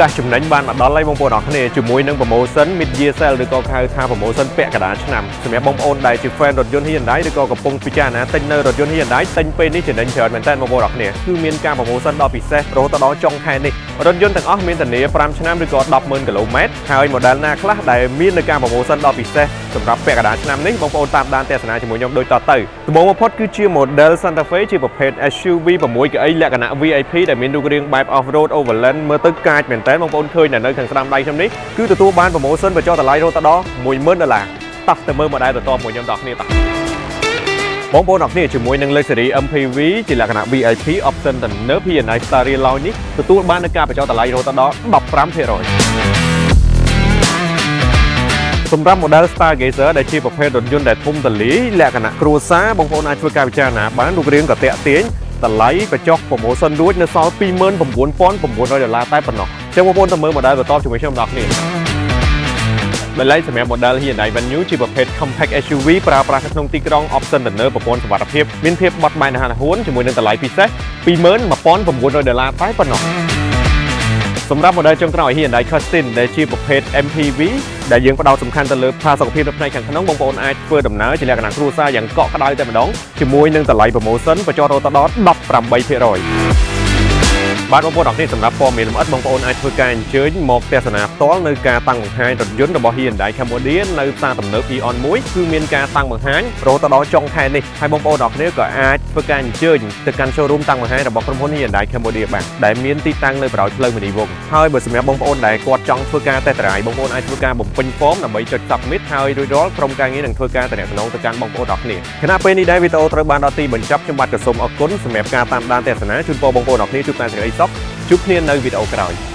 កាសចំណេញបានមកដល់ហើយបងប្អូនអរគ្នាជាមួយនឹង promotion mid year sale ឬក៏ហៅថា promotion ពាក់កណ្ដាលឆ្នាំសម្រាប់បងប្អូនដែលជា fan រថយន្ត Hyundai ឬក៏កំពុងពិចារណាទិញនៅរថយន្ត Hyundai ទិញពេលនេះចំណេញច្រើនមែនតើបងប្អូនអរគ្នាគឺមានការ promotion ដ៏ពិសេសរហូតដល់ចុងខែនេះរថយន្តទាំងអស់មានធានា5ឆ្នាំឬក៏ 100000 គីឡូម៉ែត្រហើយ model ណាខ្លះដែលមាននៅការ promotion ដ៏ពិសេសសម្រាប់ពាក់កណ្ដាលឆ្នាំនេះបងប្អូនតាមដានទស្សនាជាមួយខ្ញុំដូចតទៅដំបូងបំផុតគឺជា model Santa Fe ជាប្រភេទ SUV 6កៅអីលក្ខណៈ VIP ដែលមានរូបរាងបែប off-road overland មើលទៅកាចមែនតើបងប្អូនឃើញនៅខាងស្ដាំដៃខ្ញុំនេះគឺទទួលបាន promotion បញ្ចុះតម្លៃរហូតដល់ $10000 តោះទៅមើល model បន្តមួយខ្ញុំដល់គ្នាតោះបងប្អូនអរគ្នាជាមួយនឹង Luxury MPV ជាលក្ខណៈ VIP option ទំនើប Hyundai Staria Lounge នេះទទួលបាននូវការបញ្ចុះតម្លៃរហូតដល់ 15% សម្រាប់ model Stargazer ដែលជាប្រភេទរថយន្តដែលធំទូលាយលក្ខណៈគ្រួសារបងប្អូនអាចធ្វើការពិចារណាបានរូបរាងក៏ទាក់ទាញតម្លៃបញ្ចុះ promotion រួចនៅសល់ $29900 តែប៉ុណ្ណោះចឹងបងប្អូនទៅមើល model បន្តជាមួយខ្ញុំដល់គ្នាតម្លៃសម្រាប់ model Hyundai Venue ជាប្រភេទ compact SUV ប្រើប្រាស់នៅក្នុងទីក្រុង option ទំនើបប្រព័ន្ធសុវត្ថិភាពមានភាពបត់បែនរហ័សរហួនជាមួយនឹងតម្លៃពិសេស $21900 តែប៉ុណ្ណោះសម្រាប់ model ចុងក្រោយ Hyundai Cosin ដែលជាប្រភេទ MPV ដែលយើងផ្ដោតសំខាន់ទៅលើផាសុកភាពនៅផ្នែកខាងក្នុងបងប្អូនអាចធ្វើដំណើរជាលក្ខណៈគ្រួសារយ៉ាងកក់ក្ដៅតែម្ដងជាមួយនឹងតម្លៃ promotion បញ្ចុះរហូតដល់ 18% បាទបងប្អូនអរគ្នាសម្រាប់ព័ត៌មានលម្អិតបងប្អូនអាចធ្វើការអញ្ជើញមកទស្សនាផ្ទាល់នៅការតាំងបង្ហាញរថយន្តរបស់ Hyundai Cambodia នៅផ្សារទំនើប Eon 1គឺមានការតាំងបង្ហាញរហូតដល់ចុងខែនេះហើយបងប្អូនអរគ្នាក៏អាចធ្វើការអញ្ជើញទៅកាន់ showroom តាំងបង្ហាញរបស់ក្រុមហ៊ុន Hyundai Cambodia បានដែលមានទីតាំងនៅប្រោយផ្លូវមនីវងศ์ហើយបើសម្រាប់បងប្អូនដែលគាត់ចង់ធ្វើការ test drive បងប្អូនអាចធ្វើការបំពេញ form ដើម្បីចុច submit ហើយរួចរាល់ក្រុមការងារនឹងធ្វើការតំណែងទៅកាន់បងប្អូនអរគ្នាខណៈពេលនេះដែរវីដេអូត្រូវបានដល់ទីបញ្ចប់ខ្ញុំបាទក៏សូមអរគុណសម្រាប់ការតាមដានទស្សនាជូនពរបងប្អូនអរគ្នាជួបតែសេចក្តីសុខជួបគ្នានៅវីដេអូក្រោយ